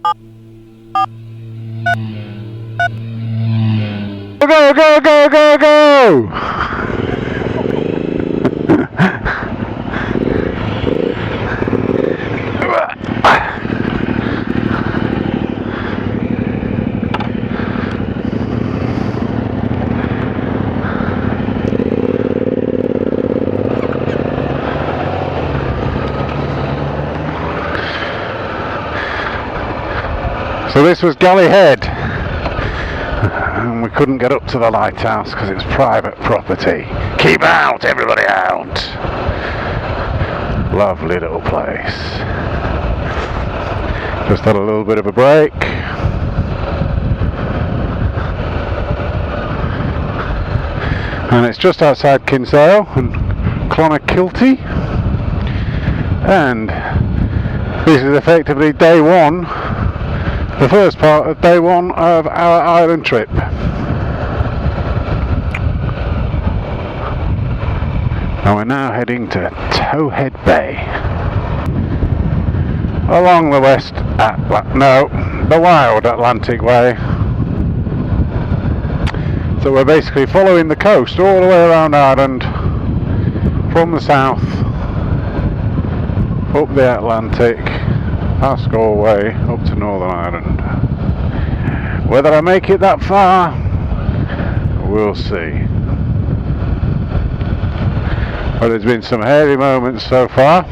Go, go, go, go, go! So this was Galley Head, and we couldn't get up to the lighthouse because it's private property. Keep out, everybody out! Lovely little place. Just had a little bit of a break. And it's just outside Kinsale and Clonakilty, and this is effectively day one. The first part of day one of our island trip. And we're now heading to Towhead Bay. Along the the Wild Atlantic Way. So we're basically following the coast all the way around Ireland, from the south, up the Atlantic, past Galway, up to Northern Ireland. Whether I make it that far, we'll see. But there's been some hairy moments so far.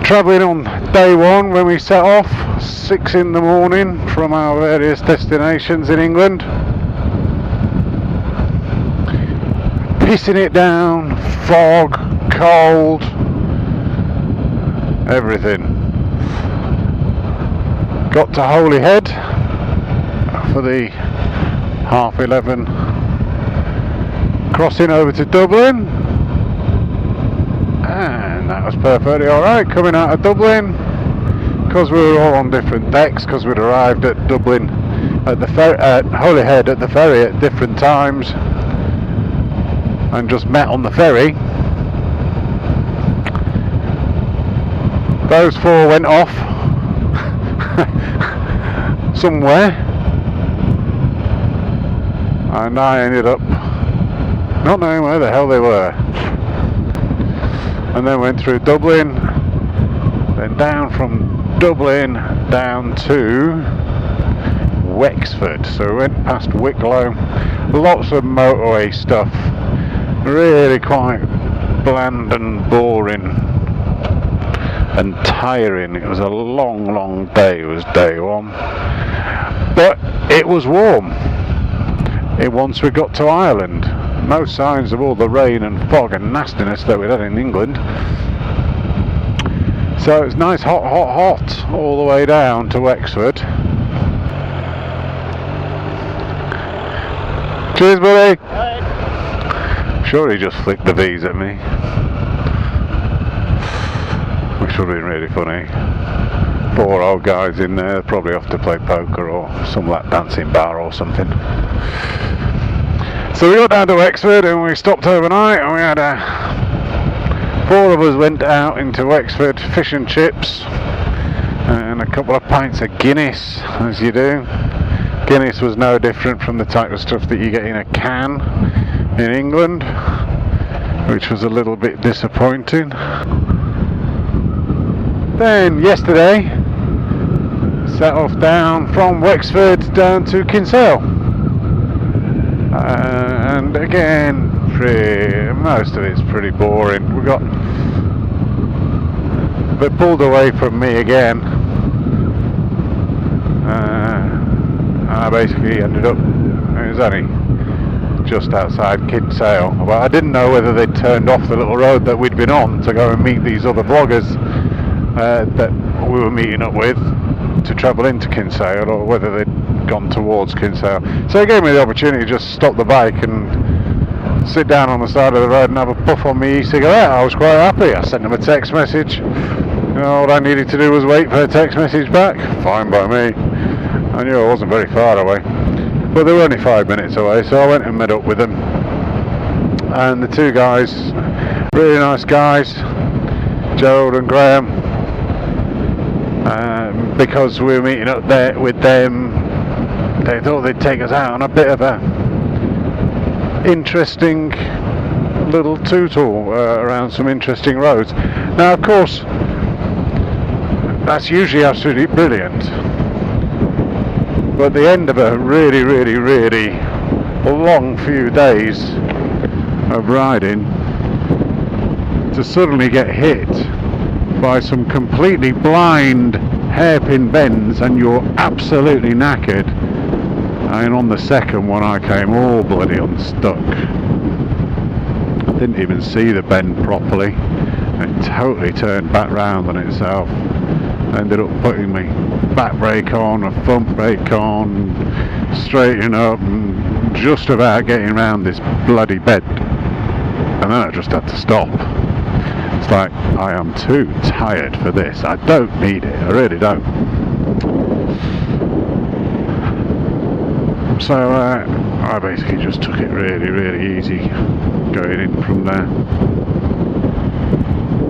Travelling on day one when we set off, 6 in the morning from our various destinations in England. Pissing it down, fog, cold, everything. Got to Holyhead for the 11:30 crossing over to Dublin, and that was perfectly alright. Coming out of Dublin, because we were all on different decks, because we'd arrived at Dublin at Holyhead at the ferry at different times and just met on the ferry. Those 4 went off somewhere, and I ended up not knowing where the hell they were, and then went through Dublin, then down from Dublin down to Wexford. So we went past Wicklow, lots of motorway stuff, really quite bland and boring and tiring. It was a long day. It was day one, but it was warm. Once we got to Ireland, no signs of all the rain and fog and nastiness that we'd had in England. So it's nice hot all the way down to Wexford. Cheers, buddy. I'm sure he just flicked the V's at me, which would have been really funny. 4 old guys in there, probably off to play poker or some lap dancing bar or something. So we got down to Wexford and we stopped overnight, and we had 4 of us went out into Wexford, fish and chips and a couple of pints of Guinness, as you do. Guinness was no different from the type of stuff that you get in a can in England, which was a little bit disappointing. Then yesterday set off down from Wexford down to Kinsale, and again most of it's pretty boring. We got a bit pulled away from me again, and I basically ended up, it was only just outside Kinsale, but I didn't know whether they'd turned off the little road that we'd been on to go and meet these other vloggers that we were meeting up with to travel into Kinsale, or whether they'd gone towards Kinsale. So it gave me the opportunity to just stop the bike and sit down on the side of the road and have a puff on my e-cigarette. I was quite happy. I sent them a text message. All I needed to do was wait for a text message back. Fine by me. I knew I wasn't very far away, but they were only 5 minutes away, so I went and met up with them. And the 2 guys, really nice guys, Gerald and Graham, because we were meeting up there with them. They thought they'd take us out on a bit of a interesting little tootle around some interesting roads. Now, of course, that's usually absolutely brilliant, but at the end of a really, really, really long few days of riding, to suddenly get hit by some completely blind hairpin bends and you're absolutely knackered. And on the second one I came all bloody unstuck. Didn't even see the bend properly. It totally turned back round on itself. Ended up putting my back brake on, a front brake on, straightening up and just about getting around this bloody bend. And then I just had to stop. It's like, I am too tired for this. I don't need it, I really don't. So I basically just took it really, really easy going in from there.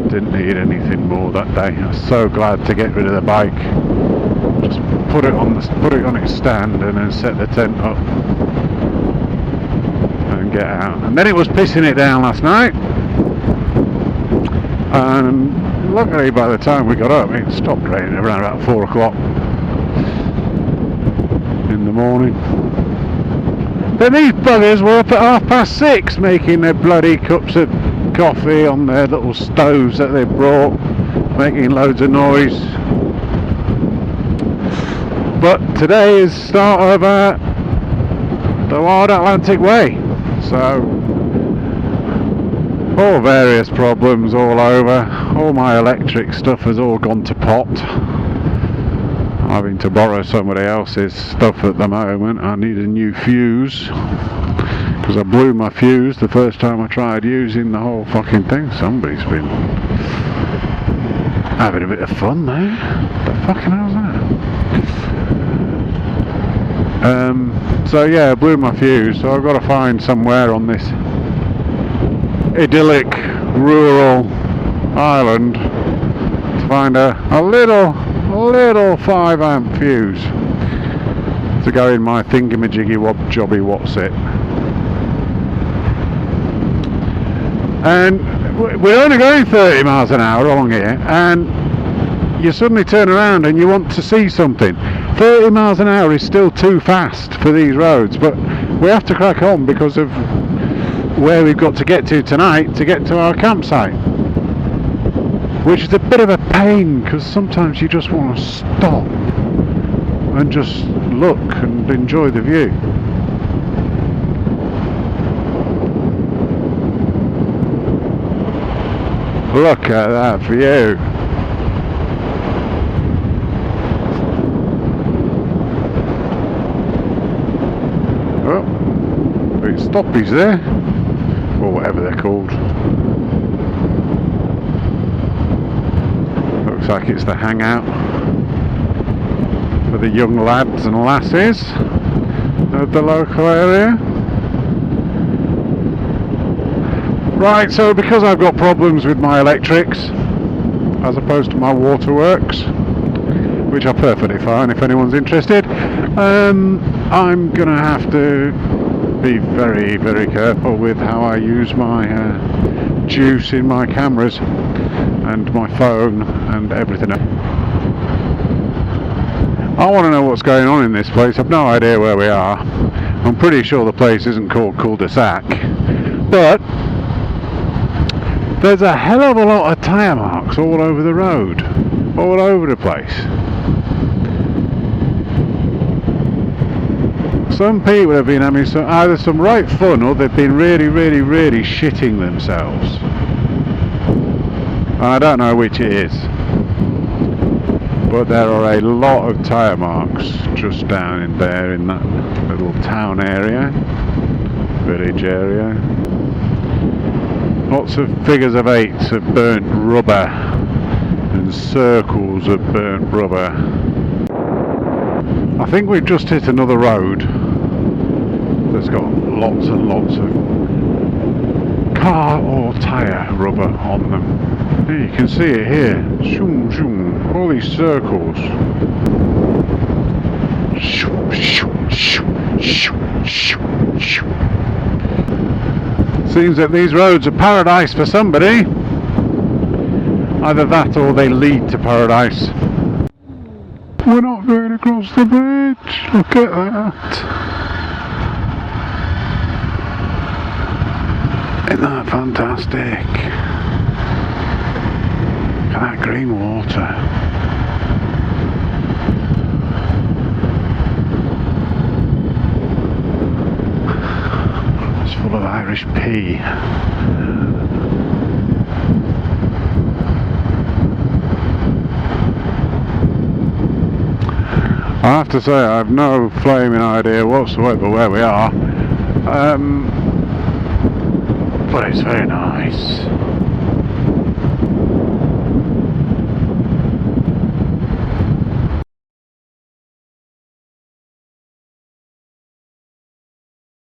Didn't need anything more that day. I was so glad to get rid of the bike. Just put it on its stand and then set the tent up and get out. And then it was pissing it down last night. And luckily by the time we got up, it stopped raining around about 4 o'clock in the morning. Then these buggers were up at 6:30 making their bloody cups of coffee on their little stoves that they brought, making loads of noise. But today is the start of the Wild Atlantic Way, so all various problems all over. All my electric stuff has all gone to pot. Having to borrow somebody else's stuff at the moment. I need a new fuse because I blew my fuse the first time I tried using the whole fucking thing. Somebody's been having a bit of fun there. What the fucking hell's that? So yeah, I blew my fuse, so I've got to find somewhere on this idyllic rural island to find a little 5 amp fuse to go in my thingamajiggy jobby what's it. And we're only going 30 miles an hour along here, and you suddenly turn around and you want to see something. 30 miles an hour is still too fast for these roads, but we have to crack on because of where we've got to get to tonight to get to our campsite, which is a bit of a pain because sometimes you just want to stop and just look and enjoy the view. Look at that view. Oh, big stoppies there, or whatever they're called. Looks like it's the hangout for the young lads and lasses of the local area. Right, so because I've got problems with my electrics as opposed to my waterworks, which are perfectly fine if anyone's interested, I'm gonna have to be very, very careful with how I use my juice in my cameras and my phone and everything else. I want to know what's going on in this place. I've no idea where we are. I'm pretty sure the place isn't called Cul-de-sac, but there's a hell of a lot of tyre marks all over the road, all over the place. Some people have been having either some right fun or they've been really, really, really shitting themselves. I don't know which it is, but there are a lot of tyre marks just down in there in that little town area, village area. Lots of figures of 8s of burnt rubber and circles of burnt rubber. I think we've just hit another road that's got lots and lots of car or tyre rubber on them. Here, you can see it here. Shoom, shoom. all these circles. Seems that these roads are paradise for somebody. Either that or they lead to paradise. We're not going across the bridge. Look at that. Isn't that fantastic? Look at that green water. It's full of Irish pea. I have to say I have no flaming idea whatsoever where we are, but it's very nice.